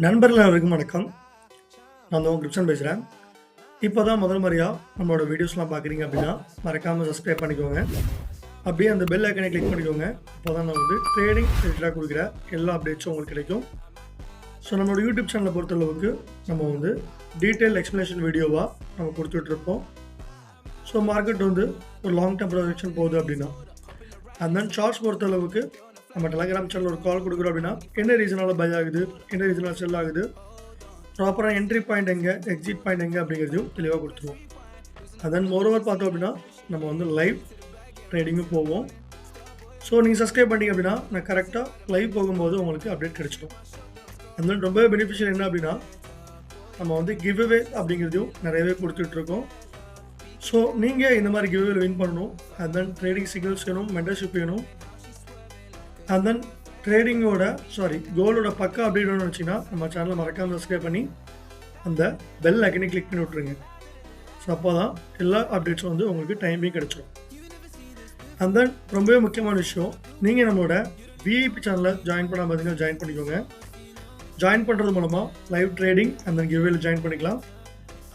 நண்பர்கள் அனைவருக்கும் வணக்கம். நான் தான் கிருஷ்ணன் பேசுகிறேன். இப்போ தான் முதல் முறையாக நம்மளோட வீடியோஸ்லாம் பார்க்குறீங்க அப்படின்னா மறக்காமல் சப்ஸ்கிரைப் பண்ணிக்கோங்க. அப்படியே அந்த பெல் ஐக்கனை கிளிக் பண்ணிக்கோங்க. இப்போ தான் நான் வந்து ட்ரேடிங் ரிலேட்டடாக கொடுக்குற எல்லா அப்டேட்ஸும் உங்களுக்கு கிடைக்கும். ஸோ நம்மளோட யூடியூப் சேனலை பொறுத்தளவுக்கு நம்ம வந்து டீட்டெயில் எக்ஸ்ப்ளனேஷன் வீடியோவாக நம்ம கொடுத்துட்ருப்போம். ஸோ மார்க்கெட் வந்து ஒரு லாங் டேர்ம் ப்ரொஜெக்ஷன் போகுது அப்படின்னா, அண்ட் தென் ஷார்ட்ஸ் பொறுத்தளவுக்கு நம்ம டெலகிராம் சேனல் ஒரு கால் கொடுக்குறோம் அப்படின்னா என்ன ரீசனால் பை ஆகுது, என்ன ரீசனால் செல் ஆகுது, ப்ராப்பராக என்ட்ரி பாயிண்ட் எங்கே, எக்ஸிட் பாயிண்ட் எங்கே அப்படிங்கிறதையும் தெளிவாக கொடுத்துருவோம். அண்ட் தென் மோரோவர் பார்த்தோம் அப்படின்னா நம்ம வந்து லைவ் ட்ரேடிங்கும் போவோம். ஸோ நீங்கள் சப்ஸ்கிரைப் பண்ணிங்க அப்படின்னா நான் கரெக்டாக லைவ் போகும்போது உங்களுக்கு அப்டேட் கிடைச்சிடும். அண்ட் தென் ரொம்பவே பெனிஃபிஷியல் என்ன அப்படின்னா நம்ம வந்து கிவ் அவே அப்படிங்கிறதையும் நிறையவே கொடுத்துட்ருக்கோம். ஸோ நீங்கள் இந்த மாதிரி கிவ் அவேல வின் பண்ணணும், அண்ட் தென் ட்ரேடிங் சிக்னல்ஸ் வேணும், மென்டர்ஷிப் வேணும், அண்ட் தென் கோல்டோட பக்கா அப்டேட் வேணும்னு வச்சிங்கன்னா நம்ம சேனலை மறக்காமல் சப்ஸ்கிரைப் பண்ணி அந்த பெல் ஐக்கனை கிளிக் பண்ணி விட்ருங்க. ஸோ அப்போ தான் எல்லா அப்டேட்ஸும் வந்து உங்களுக்கு டைமிங் கிடச்சிடும். அண்ட் தென் ரொம்பவே முக்கியமான விஷயம், நீங்கள் நம்மளோட விஐபி சேனலில் ஜாயின் பண்ணாமல் பார்த்தீங்கன்னா ஜாயின் பண்ணிக்கோங்க. ஜாயின் பண்ணுறது மூலமாக லைவ் ட்ரேடிங் அண்ட் தென் கிவ்வேல ஜாயின் பண்ணிக்கலாம்.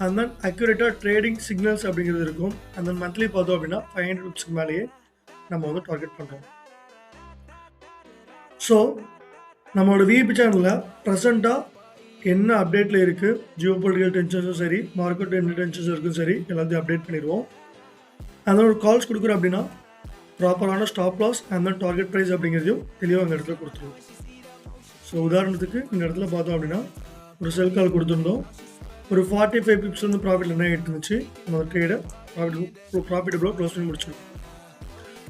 அண்ட் தென் அக்யூரேட்டாக ட்ரேடிங் சிக்னல்ஸ் அப்படிங்கிறது இருக்கும். அண்ட் தென் மந்த்லி பார்த்தோம் அப்படின்னா 500 ரூப்ஸ்க்கு மேலேயே நம்ம வந்து டார்கெட் பண்ணுறோம். ஸோ நம்மளோட விஐபி சேனலில் ப்ரெசண்ட்டாக என்ன அப்டேட்டில் இருக்குது, ஜியோ பொலிட்டிக்கல் டென்ஷன்ஸும் சரி, மார்க்கெட் என்ன டென்ஷன்ஸ் இருக்கும் சரி, எல்லாத்தையும் அப்டேட் பண்ணிடுவோம். அதோட ஒரு கால்ஸ் கொடுக்குறோம் அப்படின்னா ப்ராப்பரான stop loss and then target price அப்படிங்கிறதையும் தெளிவாக அந்த இடத்துல கொடுத்துருவோம். ஸோ உதாரணத்துக்கு இந்த இடத்துல பார்த்தோம் அப்படின்னா ஒரு செல் கால் கொடுத்துருந்தோம். ஒரு 45 பிப்ஸ் வந்து ப்ராஃபிட் என்ன எடுத்துருந்துச்சு, நம்ம ட்ரேடை ப்ராஃபிட்டபுளாக க்ளோஸ் பண்ணி முடிச்சிடும்.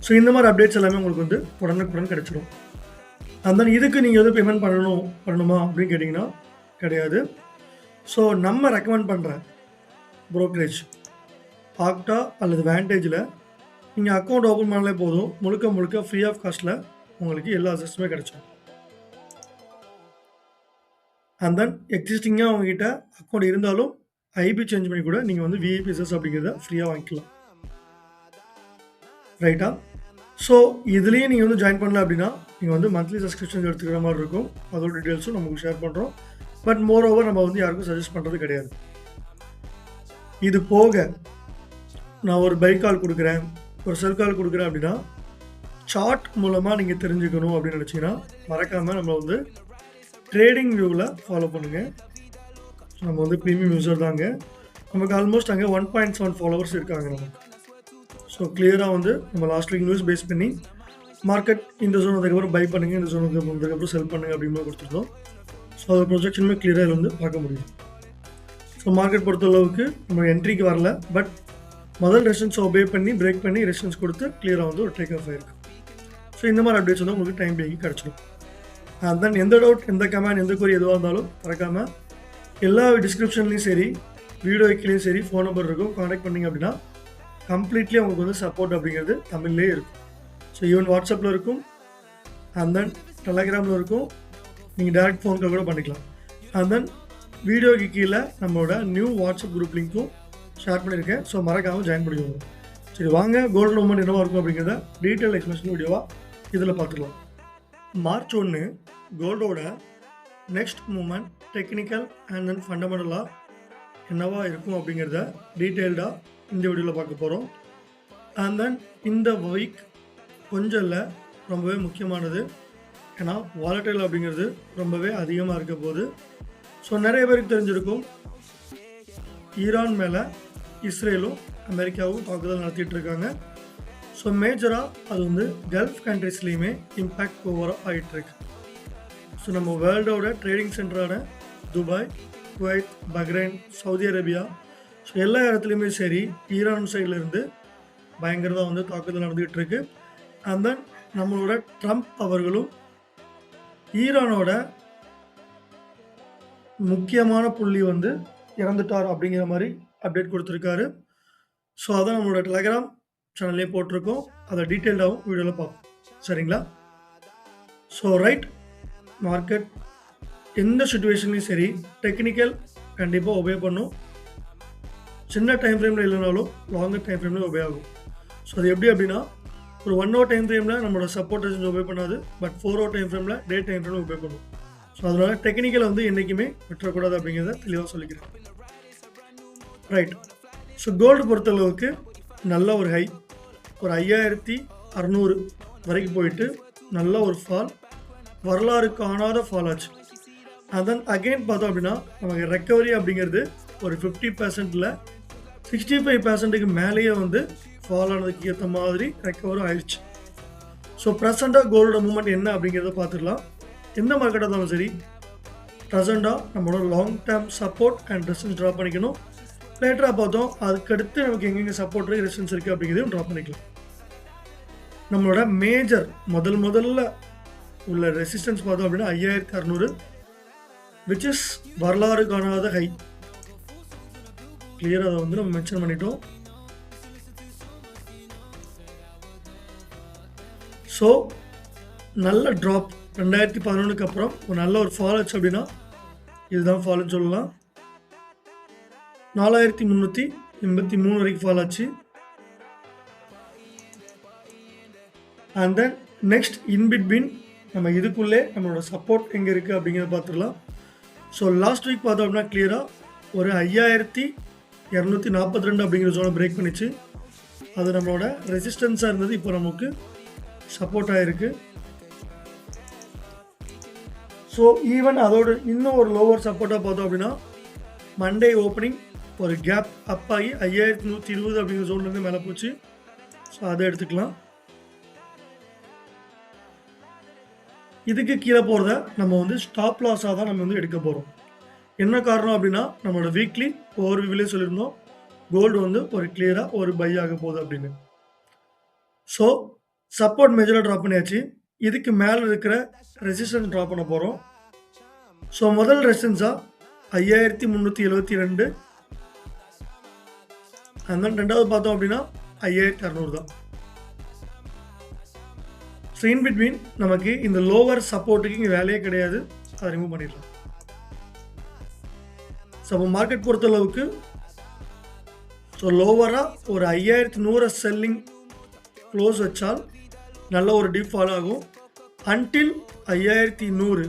ஸோ இந்த மாதிரி அப்டேட்ஸ் எல்லாமே உங்களுக்கு வந்து உடனுக்குடன் கிடச்சிடும். அண்ட் தென் இதுக்கு நீங்கள் எதுவும் பேமெண்ட் பண்ணணுமா அப்படின்னு கேட்டிங்கன்னா கிடையாது. ஸோ நம்ம ரெக்கமெண்ட் பண்ணுற ப்ரோக்கரேஜ் ஆக்டா அல்லது வேண்டேஜில் நீங்கள் அக்கௌண்ட் ஓப்பன் பண்ணாலே போதும், முழுக்க ஃப்ரீ ஆஃப் காஸ்ட்டில் உங்களுக்கு எல்லா அசஸ்ட்டுமே கிடச்சிடும். அண்ட் தென் எக்ஸிஸ்டிங்காக அவங்ககிட்ட அக்கௌண்ட் இருந்தாலும் ஐபி சேஞ்ச் பண்ணி கூட நீங்கள் வந்து விஐபிஎஸ்எஸ் அப்படிங்கிறத ஃப்ரீயாக வாங்கிக்கலாம். ரைட்டா? ஸோ இதுலேயே நீங்கள் வந்து ஜாயின் பண்ணல அப்படின்னா நீங்கள் வந்து மந்த்லி சப்ஸ்கிரிப்ஷன் எடுத்துக்கிற மாதிரி இருக்கும். அதோட டீட்டெயில்ஸும் நமக்கு ஷேர் பண்ணுறோம். பட் மோர் ஓவர் நம்ம வந்து யாருக்கும் சஜஸ்ட் பண்ணுறது கிடையாது. இது போக நான் ஒரு பை கால் கொடுக்குறேன், ஒரு செல் கால் கொடுக்குறேன் அப்படின்னா சார்ட் மூலமாக நீங்கள் தெரிஞ்சுக்கணும் அப்படின்னு நினச்சிங்கன்னா மறக்காமல் நம்ம வந்து ட்ரேடிங் வியூவில் ஃபாலோ பண்ணுங்கள். நம்ம வந்து ப்ரீமியம் யூஸர் தாங்க. நமக்கு ஆல்மோஸ்ட் அங்கே 1.7 ஃபாலோவர்ஸ் இருக்காங்க நமக்கு. ஸோ கிளியராக வந்து நம்ம லாஸ்ட் வீக் நியூஸ் பேஸ் பண்ணி மார்க்கெட் இந்த ஜோன் அதுக்கப்புறம் பை பண்ணுங்கள், இந்த ஜோன் அதுக்கப்புறம் செல் பண்ணுங்கள் அப்படின்னு கொடுத்துருந்தோம். ஸோ அது ப்ரொஜெக்ஷனுமே கிளியராக இதில் வந்து பார்க்க முடியும். ஸோ மார்க்கெட் பொறுத்தளவுக்கு நம்ம என்ட்ரிக்கு வரல, பட் முதல் ரெசிஸ்டன்ஸை ஒபே பண்ணி பிரேக் பண்ணி ரெசிஸ்டன்ஸ் கொடுத்து கிளியராக வந்து ஒரு டேக் ஆஃப் ஆயிருக்கு. ஸோ இந்த மாதிரி அப்டேட்ஸ் வந்து உங்களுக்கு டைம் பேக்கி கிடச்சிடும். அண்ட் தென் எந்த டவுட், எந்த கமெண்ட், எந்த கோரி எதுவாக இருந்தாலும் மறக்காமல் எல்லா டிஸ்கிரிப்ஷன்லேயும் சரி, வீடியோ வைக்கலையும் சரி ஃபோன் நம்பர் இருக்கும், கான்டாக்ட் பண்ணிங்க அப்படின்னா கம்ப்ளீட்லி உங்களுக்கு வந்து சப்போர்ட் அப்படிங்கிறது தமிழ்லேயே இருக்கும். ஸோ ஈவன் வாட்ஸ்அப்பில் இருக்கும், அண்ட் தென் டெலகிராமில் இருக்கும், நீங்கள் டேரக்ட் ஃபோன் கால் கூட பண்ணிக்கலாம். அண்ட் தென் வீடியோக்கு கீழே நம்மளோட நியூ வாட்ஸ்அப் குரூப் லிங்க்கும் ஷேர் பண்ணியிருக்கேன். ஸோ மறக்காமல் ஜாயின் பண்ணிக்கோங்க. சரி வாங்க, கோல்டு மூவ்மெண்ட் என்னவாக இருக்கும் அப்படிங்கிறத டீட்டெயில் எக்ஸ்பிளேஷன் வீடியோவாக இதில் பார்த்துக்கலாம். மார்ச் 1 கோல்டோட next movement technical and then ஃபண்டமெண்டலாக என்னவாக இருக்கும் அப்படிங்கிறத டீட்டெயில்டாக இந்த வீடியோவில் பார்க்க போகிறோம். அண்ட் தென் இந்த வீக் கொஞ்சம் இல்லை, ரொம்பவே முக்கியமானது. ஏன்னா வாலட்டைல் அப்படிங்கிறது ரொம்பவே அதிகமாக இருக்க போகுது. ஸோ நிறைய பேருக்கு தெரிஞ்சிருக்கும், ஈரான் மேலே இஸ்ரேலும் அமெரிக்காவும் தாக்குதல் நடத்திட்டு இருக்காங்க. ஸோ மேஜராக அது வந்து கல்ஃப் கண்ட்ரிஸ்லேயுமே இம்பேக்ட் ஓவராக ஆகிட்டுருக்கு. ஸோ நம்ம வேர்ல்டோட ட்ரேடிங் சென்டரான Dubai, Kuwait, Bahrain, Saudi Arabia, so எல்லா இடத்துலையுமே சரி ஈரான் சைடில் இருந்து பயங்கரமாக வந்து தாக்குதல் நடந்துகிட்டு இருக்கு. அண்ட் தென் நம்மளோட ட்ரம்ப் அவர்களும் ஈரானோட முக்கியமான புள்ளி வந்து இறந்துட்டார் அப்படிங்கிற மாதிரி அப்டேட் கொடுத்துருக்காரு. ஸோ அதை நம்மளோட டெலகிராம் சேனல்லே போட்டிருக்கோம், அதை டீட்டெயில்டாகவும் வீடியோவில் பார்ப்போம். சரிங்களா? ஸோ ரைட், மார்க்கெட் எந்த சுச்சுவேஷன்லையும் சரி டெக்னிக்கல் கண்டிப்பாக ஒபே பண்ணும். சின்ன டைம் ஃப்ரேமில் இல்லைனாலும் லாங்கர் டைம் ஃப்ரேமில் ஒபே ஆகும். ஸோ அது எப்படி அப்படின்னா ஒரு 1 hour டைம் ஃப்ரேமில் நம்மளோட சப்போர்ட் ரெசிஸ்டன்ஸ் ஒபே பண்ணாது, பட் 4 hour டைம் ஃப்ரேமில் டே டைம் ஃப்ரேமில் ஒபே பண்ணும். ஸோ ஸோ அதனால டெக்னிக்கலை வந்து என்றைக்குமே விட்டுறக்கூடாது அப்படிங்கிறத தெளிவாக சொல்லிக்கிறேன். ரைட். ஸோ கோல்டு பொறுத்தளவுக்கு நல்ல ஒரு ஹை, ஒரு 5600 வரைக்கும் போயிட்டு நல்ல ஒரு ஃபால், வரலாறு காணாத ஃபால் ஆச்சு. அண்ட் தென் அகெயின் பார்த்தோம் அப்படின்னா நமக்கு ரெக்கவரி அப்படிங்கிறது ஒரு 50%ல் 65%க்கு மேலேயே வந்து ஃபால் ஆனதுக்கு ஏற்ற மாதிரி ரெக்கவரும் ஆயிடுச்சு. ஸோ ப்ரெசண்ட்டாக கோல்டோட மூவ்மெண்ட் என்ன அப்படிங்கிறத பார்த்துக்கலாம். எந்த மார்க்கெட்டாக இருந்தாலும் சரி, ப்ரெசண்ட்டாக நம்மளோட long term support and resistance draw பண்ணிக்கணும். லேட்டராக பார்த்தோம் அதுக்கடுத்து நமக்கு எங்கெங்கே சப்போர்ட் இருக்குது, ரெசிஸ்டன்ஸ் இருக்குது அப்படிங்கிறதையும் ட்ரா பண்ணிக்கலாம். நம்மளோட மேஜர் முதல்ல உள்ள ரெசிஸ்டன்ஸ் பார்த்தோம் அப்படின்னா 5600, விச் இஸ் வரலாறு காணாத ஹை. கிளியராக அதை வந்து நம்ம மென்ஷன் பண்ணிட்டோம். ஸோ நல்ல ட்ராப் 2011க்கு அப்புறம் ஒரு நல்ல ஒரு ஃபால் ஆச்சு அப்படின்னா இதுதான் ஃபால்னு சொல்லலாம். 4383 வரைக்கும் ஃபால் ஆச்சு. அண்ட் தென் நெக்ஸ்ட் இன்பிட்வீன் நம்ம இதுக்குள்ளே நம்மளோட சப்போர்ட் எங்கே இருக்குது அப்படிங்கிறத பார்த்துக்கலாம். ஸோ லாஸ்ட் வீக் பார்த்தோம் அப்படின்னா கிளியராக ஒரு 5242 அப்படிங்கிற ஜோனை பிரேக் பண்ணிச்சு. அது நம்மளோட ரெசிஸ்டன்ஸாக இருந்தது, இப்போ நமக்கு சப்போர்ட் ஆகிருக்கு. ஸோ ஈவன் அதோட இன்னும் ஒரு லோவர் சப்போர்ட்டாக பார்த்தோம் அப்படின்னா மண்டே ஓப்பனிங் ஒரு கேப் அப் ஆகி 5120 அப்படிங்கிற ஜோன்லேருந்து மேலே போச்சு. ஸோ அதை எடுத்துக்கலாம். இதுக்கு கீழே போகிறத நம்ம வந்து ஸ்டாப் லாஸாக தான் நம்ம வந்து எடுக்க போகிறோம். என்ன காரணம் அப்படின்னா நம்மளோட வீக்லி ஓவர்வியூவிலே சொல்லியிருந்தோம் கோல்டு வந்து ஒரு கிளியராக ஒரு பை ஆக போகுது அப்படின்னு. ஸோ சப்போர்ட் மேஜராக ட்ராப் பண்ணியாச்சு. இதுக்கு மேலே இருக்கிற ரெசிஸ்டன்ஸ் ட்ராப் பண்ண போகிறோம். ஸோ முதல் ரெசிஸ்டன்ஸாக 5372, அண்ட் தென் ரெண்டாவது பார்த்தோம் அப்படின்னா 5600 தான். ஸோ இன் பிட்வீன் நமக்கு இந்த லோவர் சப்போர்ட்டுக்கு இங்கே வேலையே கிடையாது, அதை ரிமூவ் பண்ணிடலாம். ஸோ அப்போ மார்க்கெட் பொறுத்தளவுக்கு ஸோ லோவராக ஒரு 5100 செல்லிங் க்ளோஸ் வச்சால் நல்ல ஒரு டீப் ஃபால் ஆகும். அன்டில் 5100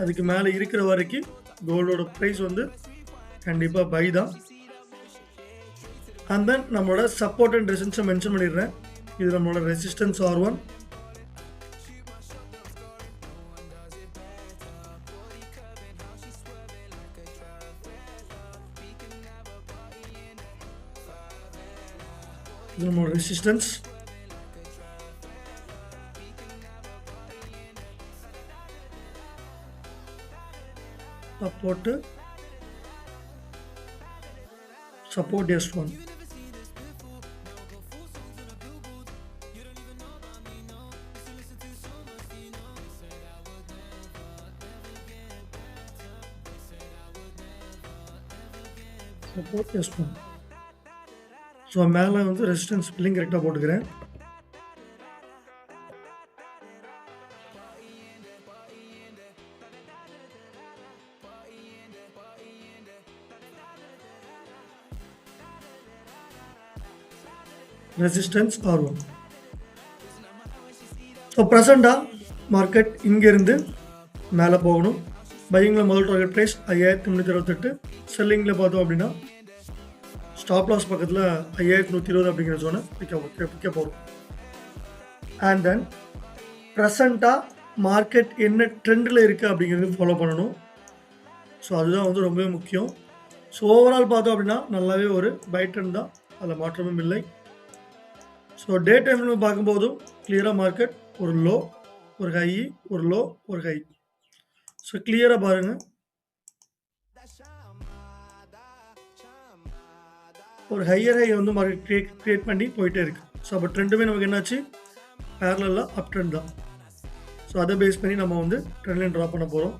அதுக்கு மேலே இருக்கிற வரைக்கும் கோல்டோட ப்ரைஸ் வந்து கண்டிப்பாக பை தான். அண்ட் தென் நம்மளோட சப்போர்ட் அண்ட் ரெசிஸ்டன்ஸை மென்ஷன் பண்ணிடுறேன். இது நம்மளோட ரெசிஸ்டன்ஸ் R1, இது நம்மளோட resistance, support S1. Support S1. So மேலே வந்து ரெசிஸ்டன்ஸ் பில்லிங் கரெக்டாக போட்டுக்கிறேன். Resistance R1. ஸோ ப்ரெசண்டாக மார்க்கெட் இங்கேருந்து மேலே போகணும். பையிங்கில் முதல் டார்கெட் ப்ரைஸ் 5328, செல்லிங்கில் பார்த்தோம் அப்படின்னா ஸ்டாப் லாஸ் பக்கத்தில் 5120 அப்படிங்கிற ஜோனை பிக்க போகிறோம். அண்ட் தென் ப்ரெசண்ட்டாக மார்க்கெட் என்ன ட்ரெண்டில் இருக்குது அப்படிங்கிறது ஃபாலோ பண்ணணும். ஸோ அதுதான் வந்து ரொம்பவே முக்கியம். ஸோ ஓவரால் பார்த்தோம் அப்படின்னா நல்லாவே ஒரு பை ட்ரெண்ட் தான், அதில் மாற்றமும் இல்லை. ஸோ டே டைமில் பார்க்கும்போதும் கிளியராக மார்க்கெட் ஒரு லோ, ஒரு ஹை, ஒரு லோ, ஒரு ஹை. ஸோ கிளியராக பாருங்கள், ஒரு ஹையர் ஹை வந்து மார்க்கெட் கிரியேட் பண்ணி போயிட்டே இருக்குது. ஸோ அப்போ ட்ரெண்டுமே நமக்கு என்னாச்சு, பேரலாக அப் ட்ரெண்ட் தான். ஸோ அதை பேஸ் பண்ணி நம்ம வந்து ட்ரெண்ட் லைன் ட்ரா பண்ண போகிறோம்.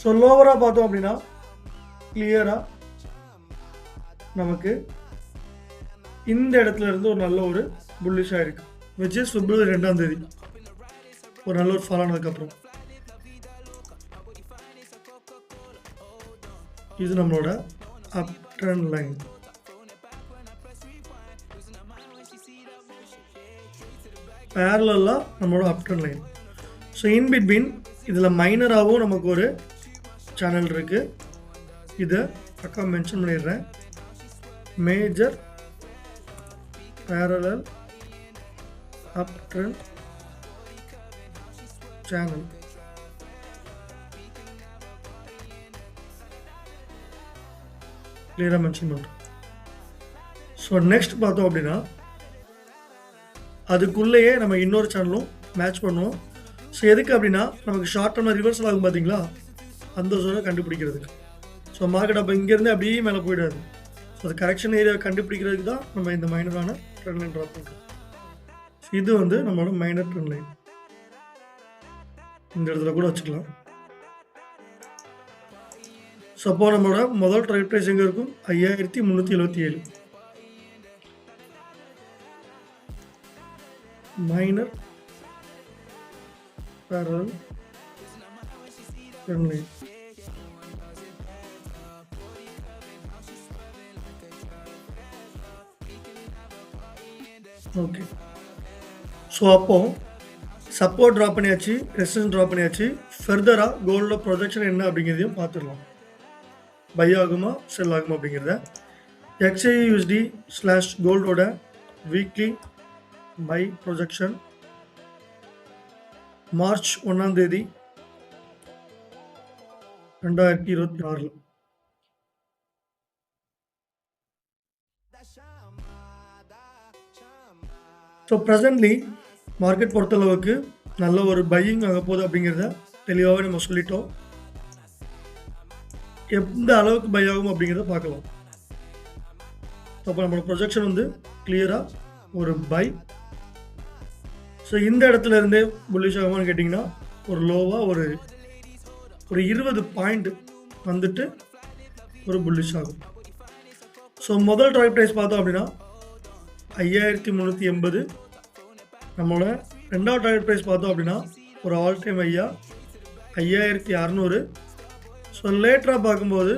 ஸோ லோவராக பார்த்தோம் அப்படின்னா கிளியராக நமக்கு இந்த இடத்துல இருந்து ஒரு நல்ல ஒரு புல்லிஷாக இருக்குது, விச் இஸ் February 2 ஒரு நல்ல ஒரு ஃபால் ஆனதுக்கப்புறம். இது நம்மளோட அப் ட்ரெண்ட் லைன். பேரலாக நம்மளோட அப் trend line. So in between இதில் மைனராகவும் நமக்கு ஒரு சேனல் இருக்குது. இதை பக்கம் மென்ஷன் பண்ணிடுறேன். Major parallel uptrend channel. கிளியராக மென்ஷன் பண்ணுறோம். ஸோ நெக்ஸ்ட் பார்த்தோம் அப்படின்னா அதுக்குள்ளேயே நம்ம இன்னொரு சேனலும் மேட்ச் பண்ணுவோம். ஸோ எதுக்கு அப்படின்னா நமக்கு ஷார்ட் டர்மில் ரிவர்சல் ஆகும் பார்த்தீங்களா, அந்த ஜோனை கண்டுபிடிக்கிறதுக்கு. ஸோ மார்க்கெட் அப்போ இங்கேருந்து அப்படியே மேலே போயிடாது. ஸோ அது கரெக்ஷன் ஏரியா கண்டுபிடிக்கிறதுக்கு தான் நம்ம இந்த மைனரான ட்ரெண்ட் லைன் ட்ரா பண்ணுறோம். இது வந்து நம்மளோட மைனர் ட்ரெண்ட் லைன். இந்த இடத்துல கூட வச்சுக்கலாம். ஸோ அப்போ நம்மளோட முதல் ட்ரைட் ப்ரைஸ் எங்கே இருக்கும்? 5377. Minor parallel trend line. Okay. So அப்போ சப்போர்ட் ட்ரா பண்ணியாச்சு, ரெசிஸ்டன்ஸ் ட்ரா பண்ணியாச்சு. ஃபர்தராக கோல்டோட ப்ரொஜெக்ஷன் என்ன அப்படிங்கிறதையும் பார்த்துடலாம். பை ஆகுமா செல் ஆகுமா அப்படிங்கிறத. XAUSD/கோல்டோட வீக்லி பை ப்ரொஜெக்ஷன் மார்ச் 1ஆம் தேதி 2026. ஸோ ப்ரெசன்ட்லி மார்க்கெட் பொறுத்தளவுக்கு நல்ல ஒரு பையிங் ஆக போகுது அப்படிங்கிறத தெளிவாகவே நம்ம சொல்லிட்டோம். எந்த அளவுக்கு பை ஆகும் அப்படிங்கிறத பார்க்கலாம். அப்போ நம்மளோட ப்ரொஜெக்ஷன் வந்து கிளியராக ஒரு பை. ஸோ இந்த இடத்துல இருந்தே புல்லிஷ் ஆகுமான்னு கேட்டிங்கன்னா ஒரு லோவாக ஒரு 20 பாயிண்ட் வந்துட்டு ஒரு புல்லிஷ் ஆகும். ஸோ முதல் ட்ராய் ப்ரைஸ் பார்த்தோம் அப்படின்னா 5380. நம்மளோட ரெண்டாவது டார்கெட் ப்ரைஸ் பார்த்தோம் அப்படின்னா ஒரு ஆல் டைம் ஐயா 5600. ஸோ லேட்டராக பார்க்கும்போது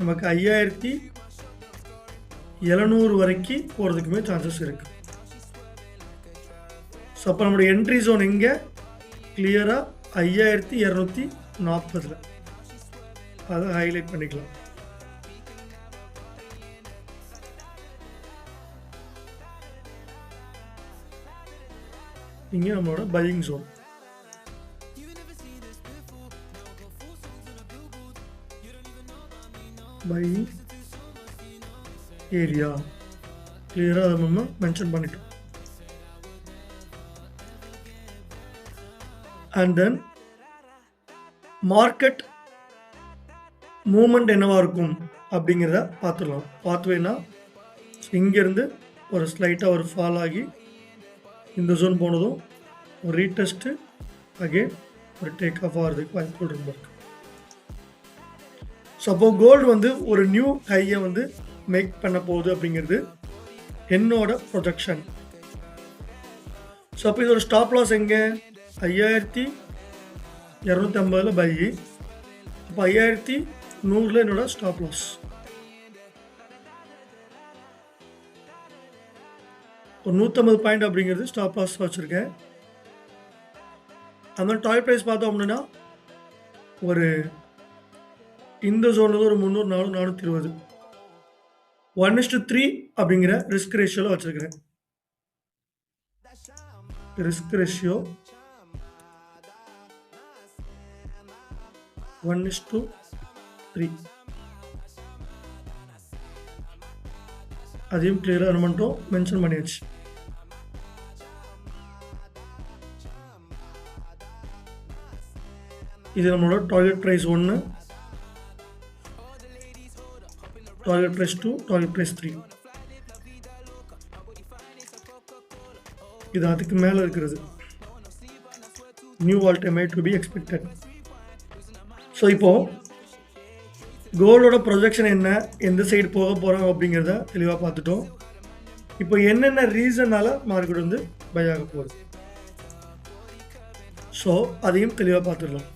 நமக்கு 5700 வரைக்கும் போகிறதுக்குமே சான்சஸ் இருக்குது. ஸோ அப்போ நம்மளுடைய என்ட்ரி ஜோன் எங்கே? கிளியராக 5240. அதை ஹைலைட் பண்ணிக்கலாம். இங்கே நம்மளோட பையிங் ஜோன். பையிங் ஏரியா கிளியராக அதை நம்ம மென்ஷன் பண்ணிட்டோம். அண்ட் தென் மார்க்கெட் மூமெண்ட் என்னவா இருக்கும் அப்படிங்கிறத பார்த்துடலாம். பார்த்துவேன்னா இங்கேருந்து ஒரு ஸ்லைட்டாக ஒரு ஃபால் ஆகி இந்த ஜோன் போனதும் ஒரு ரீடெஸ்ட்டு அகெயின் ஒரு டேக் ஆஃப் ஆகிறதுக்கு வாய்ப்புகள் ரொம்ப இருக்குது. ஸோ அப்போ கோல்டு வந்து ஒரு நியூ ஹையை வந்து மேக் பண்ண போகுது அப்படிங்கிறது என்னோட ப்ரொஜெக்ஷன். ஸோ அப்போ இதோட ஸ்டாப் லாஸ் எங்கே? 5250 பை. அப்போ 5100 என்னோட ஸ்டாப் லாஸ். ஒரு 150 பாயிண்ட் அப்படிங்கிறது ஸ்டாப் லாஸ் வச்சுருக்கேன். அந்த மாதிரி டாய் ப்ரைஸ் பார்த்தோம் அப்படின்னா ஒரு இந்த ஜோனில் ஒரு 300, 400, 420 1:3 அப்படிங்கிற ரிஸ்க் ரேஷியோவில் வச்சுருக்கிறேன். Risk ratio 1:3. அதையும் கிளியராக மட்டும் மென்ஷன் பண்ணியாச்சு. இது நம்மளோட target price 1, target price 2, target price 3. இது அதுக்கு மேலே இருக்கிறது. New all time high to be expected. So இப்போது கோல்டோட ப்ரொஜெக்ஷன் என்ன, எந்த சைடு போக போகிறோம் அப்படிங்கிறத தெளிவாக பார்த்துட்டோம். இப்போ என்னென்ன ரீசனால் மார்க்கெட் வந்து பை ஆக போகுது, ஸோ அதையும் தெளிவாக பார்த்துடலாம்.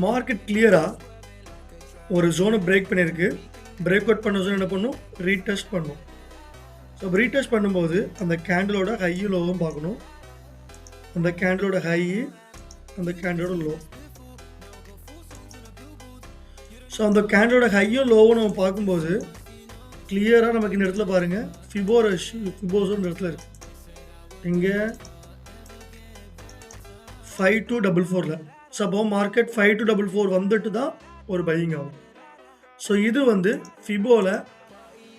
மார்க்கெட் கிளியராக ஒரு ஜோனை பிரேக் பண்ணியிருக்கு. பிரேக் அவுட் பண்ண ஜோன் என்ன பண்ணும்? ரீடெஸ்ட் பண்ணும். ஸோ ரீடெஸ்ட் பண்ணும்போது அந்த கேண்டிலோட ஹையும் லோவும் பார்க்கணும். அந்த கேண்டிலோட ஹை, அந்த கேண்டிலோட லோ. ஸோ அந்த கேண்டிலோட ஹையும் லோவும் நம்ம பார்க்கும்போது கிளியராக நமக்கு இந்த இடத்துல பாருங்கள் ஃபிபோஸோ இந்த இடத்துல இருக்குது. இங்கே 5244. ஸோ அப்போ மார்க்கெட் 5244 வந்துட்டு தான் ஒரு பையிங் ஆகும். ஸோ இது வந்து ஃபிபோவில்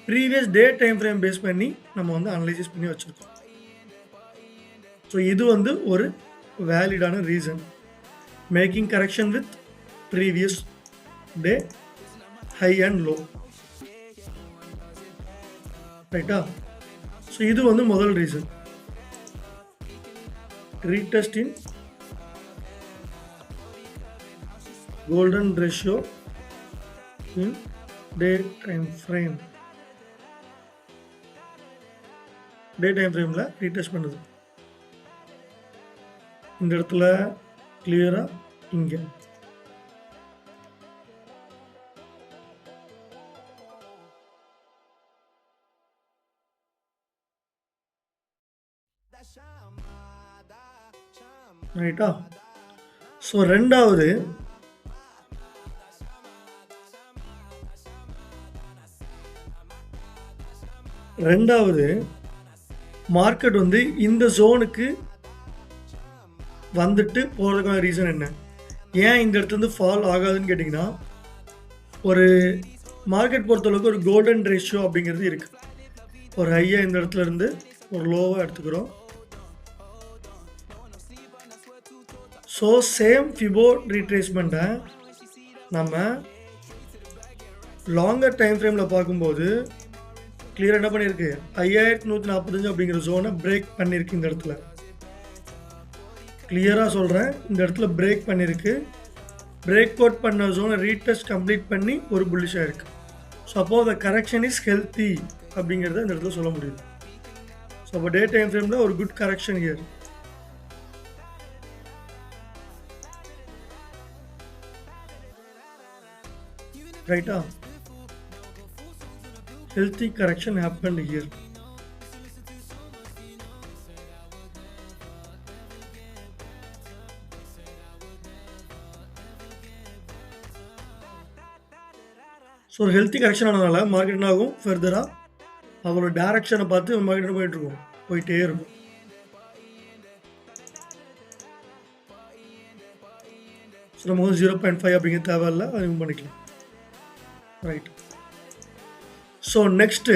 previous day time frame base பண்ணி நம்ம வந்து அனலைசிஸ் பண்ணி வச்சுருக்கோம். ஸோ இது வந்து ஒரு வேலிடான reason, making correction with previous day high and low, ரைட்டா? ஸோ இது வந்து முதல் reason, retest in golden ratio in day time frame. Day time ஃப்ரேமில் ரீடெஸ்ட் பண்ணுது. இந்த இடத்துல கிளியராக இங்கே ரைட்டா? ஸோ ரெண்டாவது மார்க்கெட் வந்து இந்த ஜோனுக்கு வந்துட்டு போகிறதுக்கான ரீசன் என்ன, ஏன் இந்த இடத்துல ஃபால் ஆகாதுன்னு கேட்டிங்கன்னா, ஒரு மார்க்கெட் பொறுத்தளவுக்கு ஒரு கோல்டன் ரேஷியோ அப்படிங்கிறது இருக்குது. ஒரு ஹையாக இந்த இடத்துல இருந்து ஒரு லோவாக எடுத்துக்கிறோம். ஸோ சேம் ஃபிபோ ரீட்ரேஸ்மெண்ட்டை நம்ம லாங்கர் டைம் ஃப்ரேமில் பார்க்கும்போது கிளியராக என்ன பண்ணியிருக்கு, 5145 அப்படிங்கிற ஜோனை பிரேக் பண்ணியிருக்கு. இந்த இடத்துல கிளியராக சொல்கிறேன், இந்த இடத்துல பிரேக் பண்ணியிருக்கு. பிரேக் அவுட் பண்ண ஜோனை ரீடெஸ்ட் கம்ப்ளீட் பண்ணி ஒரு புல்லிஷாக இருக்குது. ஸோ அப்போ த கரெக்ஷன் இஸ் ஹெல்த்தி அப்படிங்கிறத இந்த இடத்துல சொல்ல முடியுது. ஸோ அப்போ டே டைம் ஃப்ரேமில் ஒரு குட் கரெக்ஷன் ஹியர். ரைட்டா? Healthy correction happened here. So ஒரு ஹெல்த்தி கரெக்ஷன் ஆனதுனால மார்க்கெட் என்ன ஆகும், ஃபர்தராக அதோட டைரக்ஷனை பார்த்து மார்க்கெட் போயிட்டுருக்கும், போயிட்டே இருக்கும். ஸோ நம்ம வந்து 0.5 அப்படிங்கிற தேவையில்லை, அது ரிமூவ் பண்ணிக்கலாம். ரைட். ஸோ நெக்ஸ்ட்டு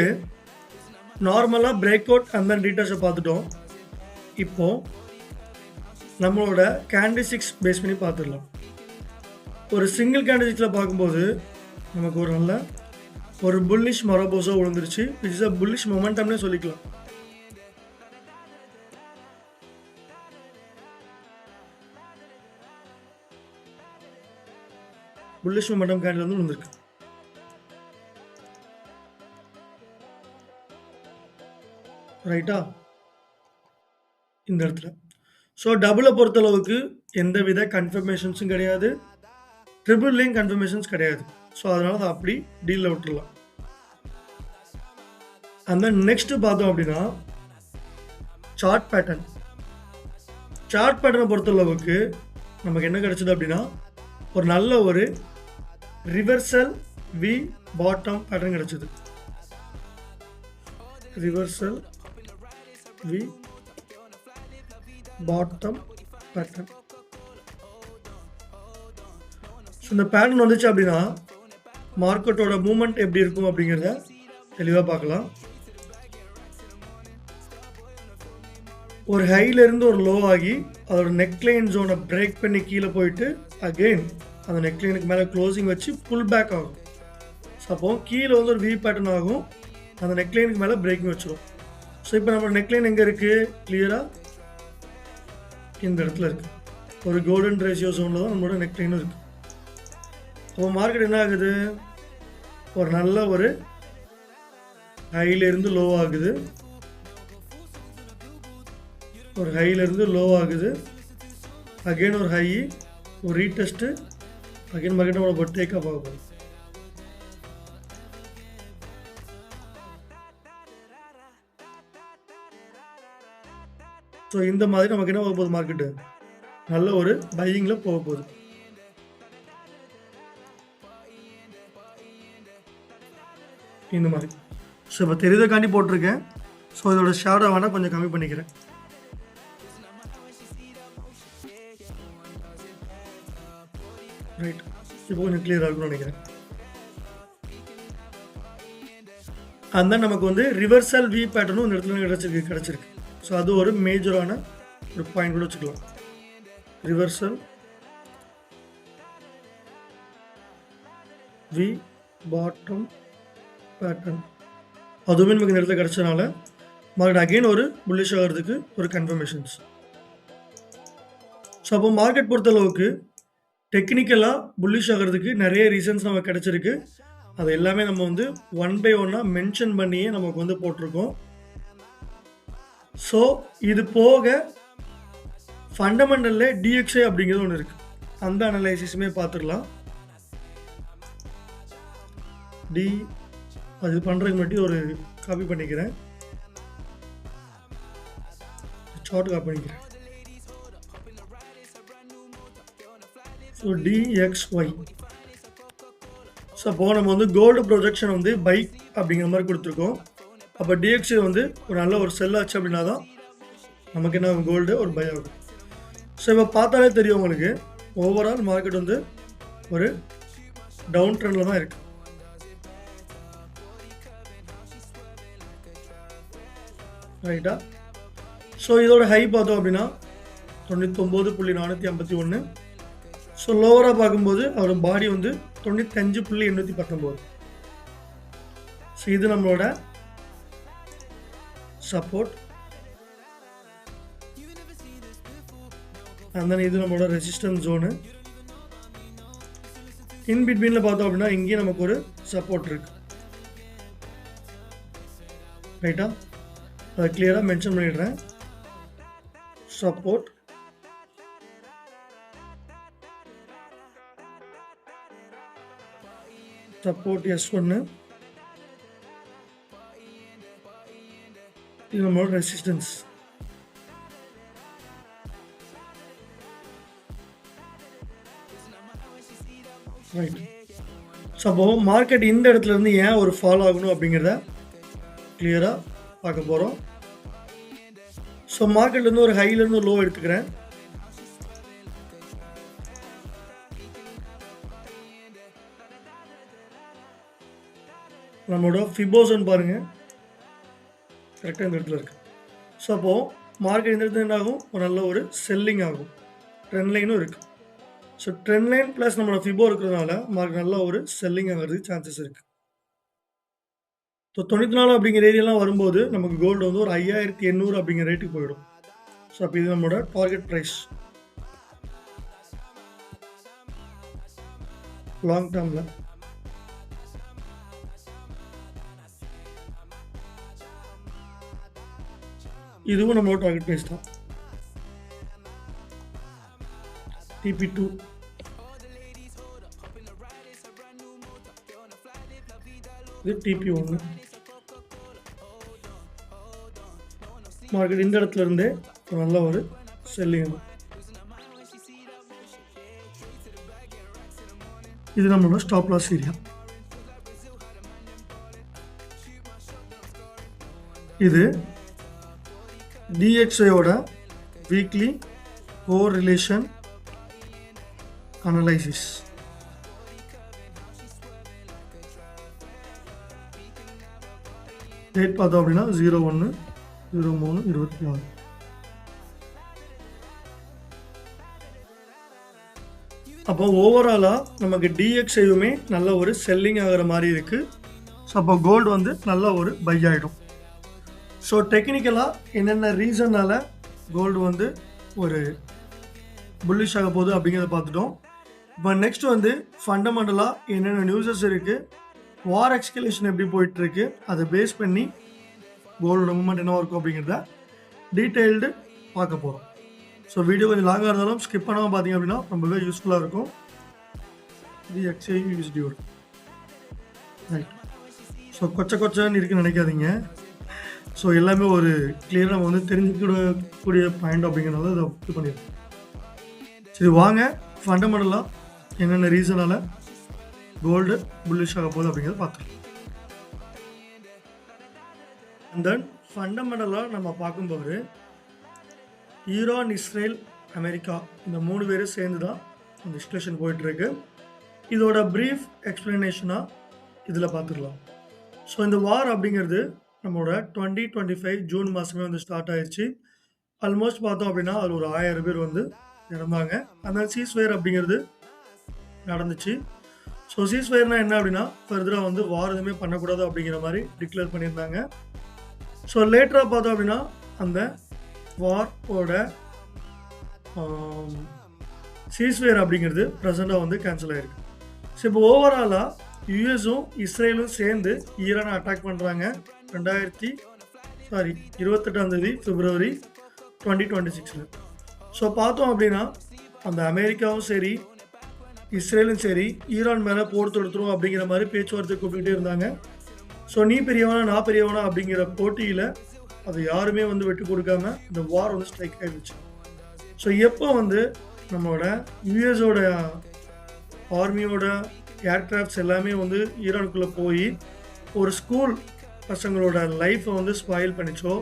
நார்மலாக பிரேக் அவுட் அந்த ரீட்டர்ஸை பார்த்துட்டோம். இப்போது நம்மளோட கேண்டில்ஸ்டிக்ஸ் பேஸ் பண்ணி பார்த்துடலாம். ஒரு சிங்கிள் கேண்டில்ஸ்டிக்ஸில் பார்க்கும்போது நமக்கு ஒரு நல்ல ஒரு புல்லிஷ் மொரபோஸோ விழுந்துருச்சு. இட்ஸ் அ புல்லிஷ் மொமெண்டம்னே சொல்லிக்கலாம். புல்லிஷ் மொமெண்டம் கேண்டில் வந்து விழுந்திருக்கு. ரைட்டா? இந்த இடத்துல ஸோ டபுளை பொறுத்தளவுக்கு எந்தவித கன்ஃபர்மேஷன்ஸும் கிடையாது, ட்ரிபிள்லையும் கன்ஃபர்மேஷன்ஸ் கிடையாது. ஸோ அதனால அதை அப்படி டீலில் விட்டுடலாம். அந்த நெக்ஸ்ட் பார்த்தோம் அப்படின்னா சார்ட் பேட்டர்னை பொறுத்தளவுக்கு நமக்கு என்ன கிடைச்சது அப்படின்னா ஒரு நல்ல ஒரு ரிவர்சல் வி பாட்டம் பேட்டர்ன் கிடைச்சது. Reversal V bottom pattern. So இந்த பேட்டர்ன் வந்துச்சு அப்படின்னா மார்க்கெட்டோட மூமெண்ட் எப்படி இருக்கும் அப்படிங்கிறத தெளிவாக பார்க்கலாம். ஒரு ஹைலேருந்து ஒரு லோ ஆகி அதோட நெக்லைன் ஜோனை பிரேக் பண்ணி கீழே போயிட்டு அகெயின் அந்த நெக்லைனுக்கு மேலே க்ளோசிங் வச்சு புல் பேக் ஆகும். ஸோ அப்போ கீழே வந்து ஒரு வி பேட்டர்ன் ஆகும், அந்த நெக்லைனுக்கு மேலே பிரேக்கிங் வச்சிடும். ஸோ இப்போ நம்ம நெக்லைன் எங்கே இருக்குது, கிளியராக இந்த இடத்துல இருக்குது. ஒரு கோல்டன் ரேஷியோ ஜோனில் தான் நம்மளோட நெக்லைனும் இருக்குது. அப்போ மார்க்கெட் என்ன ஆகுது, ஒரு நல்ல ஒரு ஹைலேருந்து லோ ஆகுது, ஒரு ஹைலேருந்து லோ ஆகுது, அகெயின் ஒரு ஹை, ஒரு ரீடெஸ்ட்டு, அகெயின் மார்க்கெட் நம்மளோட டேக் ஆஃப் ஆக போகுது. ஸோ இந்த மாதிரி நமக்கு என்ன போக போகுது, மார்க்கெட்டு நல்ல ஒரு பையிங்கில் போக போகுது. இந்த மாதிரி. ஸோ இப்போ தெரியுதக்காண்டி போட்டிருக்கேன். ஸோ இதோட ஷேடோ வேணால் கொஞ்சம் கம்மி பண்ணிக்கிறேன். ரைட், இப்போ கொஞ்சம் கிளியராக இருக்கும்னு நினைக்கிறேன். அந்த நமக்கு வந்து ரிவர்சல் வி பேட்டர்னும் இந்த இடத்துல கிடச்சிருக்கு. ஸோ அது ஒரு மேஜரான ஒரு பாயிண்ட் கூட வச்சுக்கலாம். ரிவர்சல் வி பாட்டம் பேட்டர்ன் அதுவுமே நமக்கு இந்த இடத்துல கிடச்சதுனால மார்க்கெட் அகெயின் ஒரு புல்லிஷ் ஆகிறதுக்கு ஒரு கன்ஃபர்மேஷன்ஸ். ஸோ அப்போ மார்க்கெட் பொறுத்தளவுக்கு டெக்னிக்கலாக புல்லிஷ் ஆகிறதுக்கு நிறைய ரீசன்ஸ் நமக்கு கிடச்சிருக்கு. அது எல்லாமே நம்ம வந்து ஒன் பை ஒன்னாக மென்ஷன் பண்ணியே நமக்கு வந்து போட்டிருக்கோம். ஸோ இது போக ஃபண்டமெண்டலில் டிஎக்ஸ்ஐ அப்படிங்கிறது ஒன்று இருக்குது. அந்த அனலைசிஸுமே பார்த்துக்கலாம். அது பண்ணுறதுக்கு மட்டும் ஒரு காப்பி பண்ணிக்கிறேன், சார்ட் காப்பி பண்ணிக்கிறேன். So DXY. ஸோ அப்போது நம்ம வந்து கோல்டு ப்ரொஜெக்ஷன் வந்து பை அப்படிங்கிற மாதிரி கொடுத்துருக்கோம். அப்போ டிஎக்ஸ்ஐ வந்து ஒரு நல்ல ஒரு செல் ஆச்சு அப்படின்னா தான் நமக்கு என்ன கோல்டு ஒரு பை ஆகும். ஸோ இப்போ பார்த்தாலே தெரியும் உங்களுக்கு ஓவரால் மார்க்கெட் வந்து ஒரு டவுன் ட்ரெண்டில் தான் இருக்குது. ரைட்டா? ஸோ இதோட ஹை பார்த்தோம் அப்படின்னா 99.451. ஸோ லோவராக பார்க்கும்போது அவரோட பாடி வந்து 95.819. ஸோ இது நம்மளோட சப்போர்ட். அந்த இது நம்மளோட ரெசிஸ்டன்ஸ் ஜோனு. இன் பிட்வீனில் பார்த்தோம் அப்படின்னா இங்கேயும் நமக்கு ஒரு சப்போர்ட் இருக்கு. ரைட்டா? அதை கிளியராக மென்ஷன் பண்ணிடுறேன். சப்போர்ட், சப்போர்ட் S1, இது நம்மளோட ரெசிஸ்டன்ஸ். ரைட். ஸோ அப்போ மார்க்கெட் இந்த இடத்துல இருந்து ஏன் ஒரு ஃபாலோ ஆகணும் அப்படிங்கிறத கிளியராக பார்க்க போகிறோம். ஸோ மார்க்கெட்லேருந்து ஒரு ஹைலேருந்து ஒரு லோ எடுத்துக்கிறேன். நம்மளோட ஃபிபோசன் பாருங்கள் கரெக்டாக இந்த இடத்துல இருக்குது. ஸோ அப்போது மார்க்கெட் இந்த இடத்துல என்ன ஆகும், ஒரு நல்ல ஒரு செல்லிங் ஆகும். ட்ரெண்ட் லைனும் இருக்குது. ஸோ ட்ரெண்ட் லைன் ப்ளஸ் நம்மளோட ஃபிபோ இருக்கிறதுனால மார்க்கெட் நல்ல ஒரு செல்லிங் ஆகிறதுக்கு சான்சஸ் இருக்குது. ஸோ 94 அப்படிங்கிற ஏரியாலாம் வரும்போது நமக்கு கோல்டு வந்து ஒரு 5800 அப்படிங்கிற ரேட்டுக்கு போயிடும். ஸோ அப்போ இது நம்மளோட டார்கெட் ப்ரைஸ் லாங் டேர்மில். இதுவும் நம்மளோட டார்கெட் ப்ரைஸ் தான். TP2 இது TP1. மார்க்கெட் இந்த இடத்துல இருந்தே நல்ல ஒரு செல்லிங். இது நம்மளோட ஸ்டாப் லாஸ் ஏரியா. இது DXYயோட வீக்லி கோரிலேஷன் அனலைசிஸ். டேட் பார்த்தோம் அப்படின்னா 01/03/26. அப்போ ஓவராலாக நமக்கு DXYயுமே நல்ல ஒரு செல்லிங் ஆகிற மாதிரி இருக்குது. ஸோ அப்போ கோல்டு வந்து நல்ல ஒரு பை ஆகிடும். ஸோ டெக்னிக்கலாக என்னென்ன ரீசனால் கோல்டு வந்து ஒரு புல்லிஷ் ஆக போகுது அப்படிங்கிறத பார்த்துட்டோம். இப்போ நெக்ஸ்ட் வந்து ஃபண்டமெண்டலாக என்னென்ன நியூஸஸ் இருக்குது, வார் எக்ஸ்கலேஷன் எப்படி போயிட்டுருக்கு, அதை பேஸ் பண்ணி கோல்டோட மூவ்மெண்ட் என்ன இருக்கும் அப்படிங்கிறத டீட்டெயில்டு பார்க்க போகிறோம். ஸோ வீடியோ கொஞ்சம் லாங்காக இருந்தாலும் ஸ்கிப் பண்ணாமல் பார்த்தீங்க அப்படின்னா ரொம்பவே யூஸ்ஃபுல்லாக இருக்கும். DXY right. ஸோ கொச்சன்னு இருக்குன்னு நினைக்காதீங்க. ஸோ எல்லாமே ஒரு கிளியராக நம்ம வந்து தெரிஞ்சுக்கக்கூடிய பாயிண்ட் அப்படிங்கிறனால இதை இது பண்ணியிருக்கோம். சரி வாங்க ஃபண்டமெண்டலாக என்னென்ன ரீசனால் கோல்டு புல்லிஷ் ஆக போகுது அப்படிங்கிறத பார்த்துக்கலாம். அண்ட் தென் ஃபண்டமெண்டலாக நம்ம பார்க்கும்போது ஈரான், இஸ்ரேல், அமெரிக்கா இந்த 3 பேரும் சேர்ந்து தான் இந்த டிஸ்கஷன் போயிட்டுருக்கு. இதோட ப்ரீஃப் எக்ஸ்ப்ளனேஷனாக இதில் பார்த்துக்கலாம். ஸோ இந்த வார் அப்படிங்கிறது நம்மளோட 2025 ஜூன் மாதமே வந்து ஸ்டார்ட் ஆயிடுச்சு. ஆல்மோஸ்ட் பார்த்தோம் அப்படின்னா அதில் ஒரு 1000 பேர் வந்து இறந்தாங்க. அந்த சீஸ்ஃபயர் அப்படிங்கிறது நடந்துச்சு. ஸோ சீஸ்ஃபயர்னால் என்ன அப்படின்னா ஃபர்தராக வந்து வார் எதுவுமே பண்ணக்கூடாது அப்படிங்கிற மாதிரி டிக்ளேர் பண்ணியிருந்தாங்க. ஸோ லேட்டராக பார்த்தோம் அப்படின்னா அந்த வாரோட சீஸ்ஃபயர் அப்படிங்கிறது ப்ரெசண்டாக வந்து கேன்சல் ஆகிருக்கு. ஸோ இப்போ ஓவராலாக யூஎஸும் இஸ்ரேலும் சேர்ந்து ஈரானை அட்டாக் பண்ணுறாங்க 28 பிப்ரவரி 2026. ஸோ பார்த்தோம் அப்படின்னா அந்த அமெரிக்காவும் சரி இஸ்ரேலும் சரி ஈரான் மேலே போர் தொடுத்துரும் அப்படிங்கிற மாதிரி பேச்சுவார்த்தை கூப்பிட்டுக்கிட்டே இருந்தாங்க. ஸோ நீ பெரியவனா நான் பெரியவனா அப்படிங்கிற போட்டியில் அது யாருமே வந்து விட்டு கொடுக்காம இந்த வார் வந்து ஸ்ட்ரைக் ஆகிடுச்சு. ஸோ எப்போ வந்து நம்மளோட யூஎஸோட ஆர்மியோட ஏர்கிராஃப்ட்ஸ் எல்லாமே வந்து ஈரானுக்குள்ளே போய் ஒரு ஸ்கூல் பசங்களோட லைஃப்பை வந்து ஸ்பாயில் பண்ணிச்சோ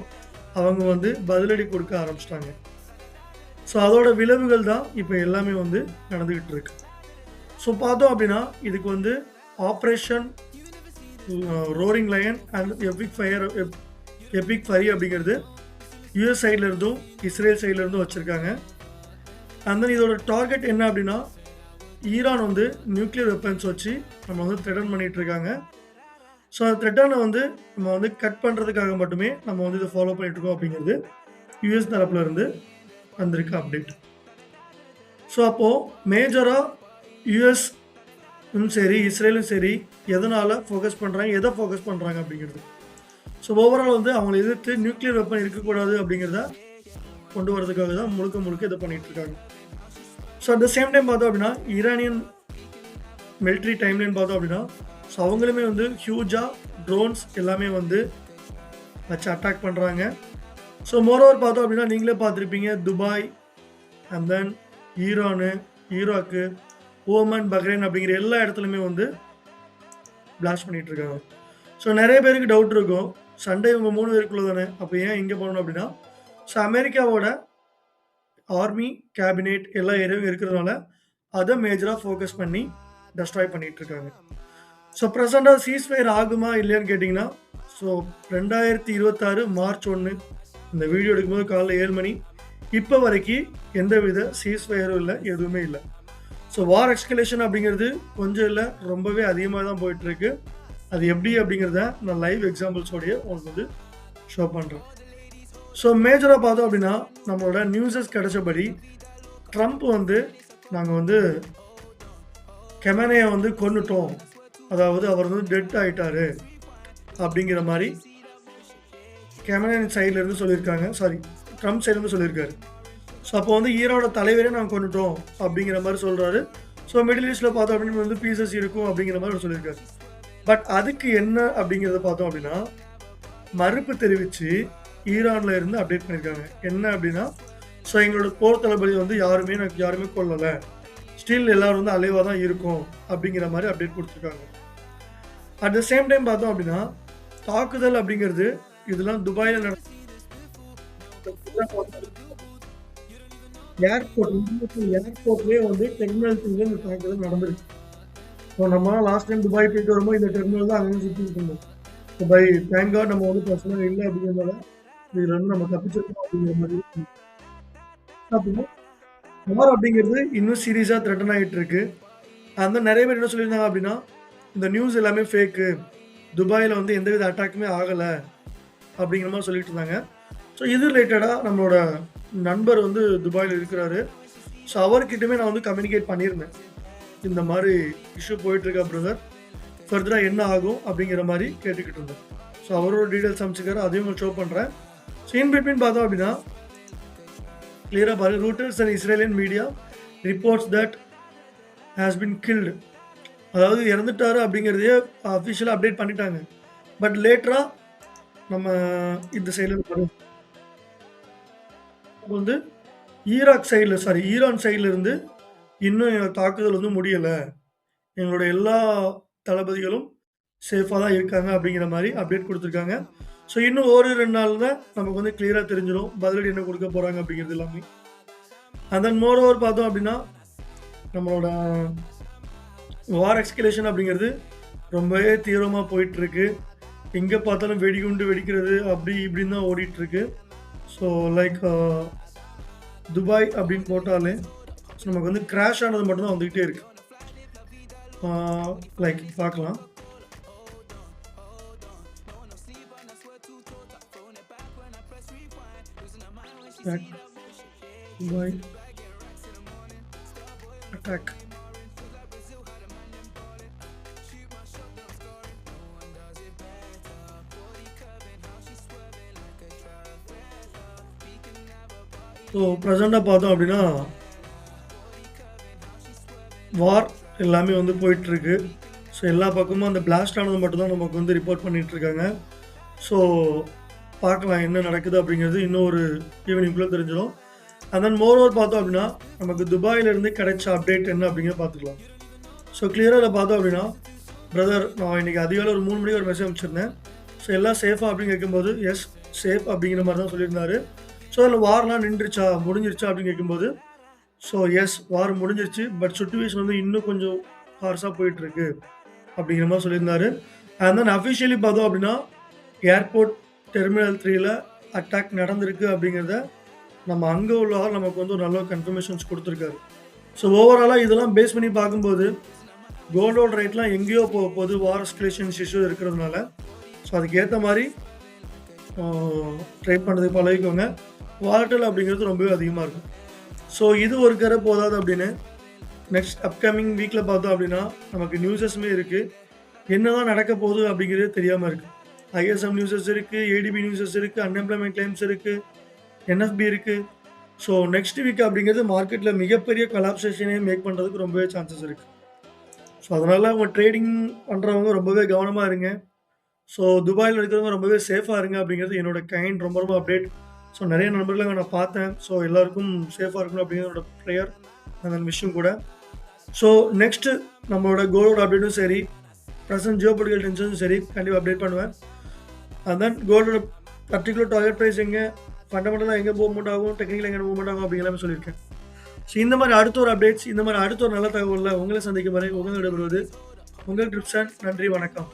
அவங்க வந்து பதிலடி கொடுக்க ஆரம்பிச்சிட்டாங்க. ஸோ அதோட விளைவுகள் தான் இப்போ எல்லாமே வந்து நடந்துக்கிட்டு இருக்கு. ஸோ பார்த்தோம் அப்படின்னா இதுக்கு வந்து operation roaring line and Epic fire அப்படிங்கிறது யூஎஸ் சைடில் இருந்தும் இஸ்ரேல் சைடில் இருந்தும் வச்சுருக்காங்க. அண்ட் தென் இதோட டார்கெட் என்ன அப்படின்னா ஈரான் வந்து நியூக்ளியர் வெப்பன்ஸ் வச்சு நம்ம வந்து த்ரெட்டன் பண்ணிகிட்டு இருக்காங்க. ஸோ அந்த த்ரெட்டனை வந்து நம்ம வந்து கட் பண்ணுறதுக்காக மட்டுமே நம்ம வந்து இதை ஃபாலோ பண்ணிகிட்ருக்கோம் அப்படிங்கிறது யூஎஸ் தரப்பில் இருந்து வந்திருக்க அப்டேட். ஸோ அப்போது மேஜராக யூஎஸும் சரி இஸ்ரேலும் சரி எதனால் ஃபோக்கஸ் பண்ணுறாங்க, எதை ஃபோக்கஸ் பண்ணுறாங்க அப்படிங்கிறது. ஸோ ஓவரால் வந்து அவங்களை எதிர்த்து நியூக்ளியர் வெப்பன் இருக்கக்கூடாது அப்படிங்கிறத கொண்டு வரதுக்காக தான் முழுக்க இதை பண்ணிகிட்ருக்காங்க. So at the same time பார்த்தோம் அப்படின்னா ஈரானியன் மிலிட்ரி டைம்லைன் பார்த்தோம் அப்படின்னா ஸோ அவங்களுமே வந்து ஹியூஜாக ட்ரோன்ஸ் எல்லாமே வந்து வச்சு அட்டாக் பண்ணுறாங்க. ஸோ மோரோவர் பார்த்தோம் அப்படின்னா நீங்களே பார்த்துருப்பீங்க Dubai and then Iran, Iraq, Oman, Bahrain அப்படிங்கிற எல்லா இடத்துலையுமே வந்து பிளாஸ்ட் பண்ணிகிட்ருக்காங்க. ஸோ நிறைய பேருக்கு டவுட் இருக்கும், சண்டே இவங்க 3 பேருக்குள்ளே தானே, அப்போ ஏன் இங்கே போகணும் அப்படின்னா ஸோ அமெரிக்காவோட ஆர்மி கேபினெட் எல்லா ஏரியாவும் இருக்கிறதுனால அதை மேஜராக ஃபோக்கஸ் பண்ணி டெஸ்ட்ராய் பண்ணிகிட்ருக்காங்க. ஸோ ப்ரெசண்டாக சீஸ்ஃபயர் ஆகுமா இல்லையான்னு கேட்டிங்கன்னா ஸோ 2026 மார்ச் 1 இந்த வீடியோ எடுக்கும்போது காலைல 7 மணி இப்போ வரைக்கும் எந்தவித சீஸ்ஃபயரும் இல்லை, எதுவுமே இல்லை. ஸோ வார் எக்ஸ்கலேஷன் அப்படிங்கிறது கொஞ்சம் இல்லை ரொம்பவே அதிகமாக தான் போயிட்டுருக்கு. அது எப்படி அப்படிங்கிறத நான் லைவ் எக்ஸாம்பிள்ஸோடைய உங்களுக்கு வந்து ஷோ பண்ணுறேன். ஸோ மேஜராக பார்த்தோம் அப்படின்னா நம்மளோட நியூஸஸ் கிடைச்சபடி ட்ரம்ப் வந்து நாங்கள் வந்து கெமனேயை வந்து கொன்னுட்டோம், அதாவது அவர் வந்து டெட் ஆகிட்டாரு அப்படிங்கிற மாதிரி கெமனேன் சைட்லேருந்து சொல்லியிருக்காங்க, ட்ரம்ப் சைட்லேருந்து சொல்லியிருக்காரு. ஸோ அப்போ வந்து ஈரானோட தலைவரே நாங்கள் கொண்டுட்டோம் அப்படிங்கிற மாதிரி சொல்கிறாரு. ஸோ மிடில் ஈஸ்ட்டில் பார்த்தோம் அப்படின்னு வந்து பீசஸ் இருக்கும் அப்படிங்கிற மாதிரி சொல்லியிருக்காரு. பட் அதுக்கு என்ன அப்படிங்கிறத பார்த்தோம் அப்படின்னா மறுப்பு தெரிவித்து ஈரானில் இருந்து அப்டேட் பண்ணியிருக்காங்க. என்ன அப்படின்னா ஸோ எங்களோட போர் தளபதி வந்து யாருமே கொல்லலை, ஸ்டில் எல்லோரும் வந்து அலைவாக தான் இருக்கும் அப்படிங்கிற மாதிரி அப்டேட் கொடுத்துருக்காங்க. அட் த சேம் டைம் பார்த்தோம் அப்படின்னா தாக்குதல் அப்படிங்கிறது இதெல்லாம் துபாயில் ஏர்போர்ட்லேயே வந்து டெர்மினல் இந்த தாக்குதல் நடந்திருக்கு. ஸோ நம்ம லாஸ்ட் டைம் துபாய் போயிட்டு வரும்போது இந்த டெர்மினல் தான் அங்கேயும் சுற்றிட்டு இருந்தோம். துபாய் தேங்க் காட் நம்ம வந்து பிரச்சனை இல்லை அப்படிங்கிறதால இதுல இருந்து நம்ம தப்பிச்சிருக்கோம் அப்படிங்கிற மாதிரி. அப்படின்னா வார் அப்படிங்கிறது இன்னும் சீரியஸாக த்ரெட்டன் ஆகிட்டு இருக்கு. அந்த நிறைய பேர் என்ன சொல்லியிருந்தாங்க அப்படின்னா இந்த நியூஸ் எல்லாமே ஃபேக்கு, துபாயில் வந்து எந்தவித அட்டாக்குமே ஆகலை அப்படிங்கிற மாதிரி சொல்லிட்டு இருந்தாங்க. ஸோ இது ரிலேட்டடாக நம்மளோட நண்பர் வந்து துபாயில் இருக்கிறாரு. ஸோ அவர்கிட்டமே நான் வந்து கம்யூனிகேட் பண்ணியிருந்தேன், இந்த மாதிரி இஷ்யூ போயிட்டுருக்கா பிரதர், ஃபர்தராக என்ன ஆகும் அப்படிங்கிற மாதிரி கேட்டுக்கிட்டு இருந்தேன். ஸோ அவரோட டீட்டெயில்ஸ் அமைச்சிக்காரு, அதையும் ஷோ பண்ணுறேன். ஸோ இன் பிட்வீன் பார்த்தோம் அப்படின்னா கிளியராக பாரு, Reuters and Israeli media reports that has been killed, அதாவது இறந்துட்டாரு அப்படிங்கிறதையே அஃபிஷியலாக அப்டேட் பண்ணிட்டாங்க. பட் லேட்டராக நம்ம இந்த சைடுல வந்து ஈரான் சைடுல இருந்து இன்னும் தாக்குதல் வந்து முடியல. எங்களோட எல்லா தளபதிகளும் சேஃபா தான் இருக்காங்க அப்படிங்கிற மாரி அப்டேட் குடுத்துருக்காங்க. ஸோ இன்னும் ஓரிரு 2 நாள்ல நமக்கு வந்து கிளியரா தெரிஞ்சிரும். பதிலடி என்ன குடுக்க போறாங்க அப்படிங்கிறது எல்லாமே. அண்ட் தென் மோர் ஓவர் பார்த்தோம் அப்படின்னா, நம்மளோட வார் எஸ்கலேஷன் அப்படிங்கிறது ரொம்பவே தீவிரமா போயிட்டுருக்கு. எங்க பார்த்தாலும் வெடிகுண்டு வெடிக்கிறது அப்படி இப்படின்னு தான் ஓடிட்டுருக்கு. ஸோ லைக் துபாய் அப்படின்னு போட்டாலே நமக்கு வந்து கிராஷ் ஆனது மட்டும் தான் வந்துகிட்டே இருக்கு. லைக் பார்க்கலாம். Dubai attack. ஸோ ப்ரெசென்ட்டாக பார்த்தோம் அப்படின்னா வார் எல்லாமே வந்து போயிட்டுருக்கு. ஸோ எல்லா பக்கமும் அந்த பிளாஸ்ட் ஆனது மட்டும் தான் நமக்கு வந்து ரிப்போர்ட் பண்ணிகிட்ருக்காங்க. ஸோ பார்க்கலாம் என்ன நடக்குது அப்படிங்கிறது இன்னும் ஒரு ஈவினிங்குள்ளே தெரிஞ்சிடும். அண்ட் தென் மோர் ஓவர் பார்த்தோம் அப்படின்னா நமக்கு துபாயிலேருந்து கிடைச்ச அப்டேட் என்ன அப்படிங்கிறத பார்த்துக்கலாம். ஸோ கிளியராக இதில் பார்த்தோம் அப்படின்னா, பிரதர் நான் இன்றைக்கி அதிகாலை ஒரு 3 மணிக்கு ஒரு மெசேஜ் அனுப்பிச்சிருந்தேன். ஸோ எல்லாம் சேஃபா அப்படின்னு கேட்கும்போது எஸ் சேஃப் அப்படிங்கிற மாதிரி தான் சொல்லியிருந்தாரு. ஸோ அதில் வார்லாம் நின்றுச்சா முடிஞ்சிருச்சா அப்படின்னு கேட்கும்போது ஸோ எஸ் வார் முடிஞ்சிருச்சு. பட் சிச்சுவேஷன் வந்து இன்னும் கொஞ்சம் ஹார்ஸாக போயிட்டுருக்கு அப்படிங்கிற மாதிரி சொல்லியிருந்தாரு. அண்ட் தென் அஃபிஷியலி பார்த்தோம் அப்படின்னா ஏர்போர்ட் டெர்மினல் 3ல அட்டாக் நடந்திருக்கு அப்படிங்கிறத நம்ம அங்கே உள்ள ஆள் நமக்கு வந்து ஒரு நல்ல கன்ஃபர்மேஷன்ஸ் கொடுத்துருக்காரு. ஸோ ஓவராலாக இதெல்லாம் பேஸ் பண்ணி பார்க்கும்போது கோல்டோட ரேட்லாம் எங்கேயோ போக போகுது வார் எஸ்கலேஷன் இஷ்யூ இருக்கிறதுனால. ஸோ அதுக்கேற்ற மாதிரி ட்ரேட் பண்ணுறதுக்கு பழகிக்கோங்க. வாலட்டில் அப்படிங்கிறது ரொம்பவே அதிகமாக இருக்கும். ஸோ இது ஒரு கரை போதாது அப்படின்னு நெக்ஸ்ட் அப்கமிங் வீக்கில் பார்த்தோம் அப்படின்னா நமக்கு நியூஸஸுமே இருக்குது. என்ன தான் நடக்க போகுது அப்படிங்கிறது தெரியாமல் இருக்குது. ஐஎஸ்எம் நியூஸஸ் இருக்குது, ஏடிபி நியூஸஸ் இருக்குது, அன்எம்ப்ளாய்மெண்ட் கிளைம்ஸ் இருக்குது, என்எஃப்பி இருக்குது. ஸோ நெக்ஸ்ட் வீக் அப்படிங்கிறது மார்க்கெட்டில் மிகப்பெரிய கொலாப்சேஷனே மேக் பண்ணுறதுக்கு ரொம்பவே சான்சஸ் இருக்குது. ஸோ அதனால் அவங்க ட்ரேடிங் பண்ணுறவங்க ரொம்பவே கவனமாக இருங்க. ஸோ துபாயில் இருக்கிறவங்க ரொம்பவே சேஃபாக இருங்க அப்படிங்கிறது என்னோட ரொம்ப ரொம்ப அப்டேட். ஸோ நிறைய நண்பர்களை நான் பார்த்தேன். ஸோ எல்லாருக்கும் சேஃபாக இருக்கணும் அப்படிங்கிறதோட ப்ரேயர் அந்த விஷயம் கூட. ஸோ நெக்ஸ்ட்டு நம்மளோட கோல்டோட அப்டேட்டும் சரி, ப்ரெசன்ட் ஜியோபொலிட்டிக்கல் டென்ஷனும் சரி கண்டிப்பாக அப்டேட் பண்ணுவேன். அண்ட் தென் கோல்டோட பர்டிகுலர் டார்கெட் ப்ரைஸ் எங்கே, ஃபண்டமெண்டலாக எங்கே மூவ்மெண்ட் ஆகும், டெக்னிக்கலாக எங்கே மூவ்மெண்ட் ஆகும் அப்படிங்கிறமே சொல்லியிருக்கேன். ஸோ இந்த மாதிரி அடுத்த ஒரு அப்டேட்ஸ், இந்த மாதிரி அடுத்த ஒரு நல்ல தகவலில் உங்களை சந்திக்கும் வரை உங்களை விடைபெறுவது உங்கள் ட்ரிப்ஸன். நன்றி, வணக்கம்.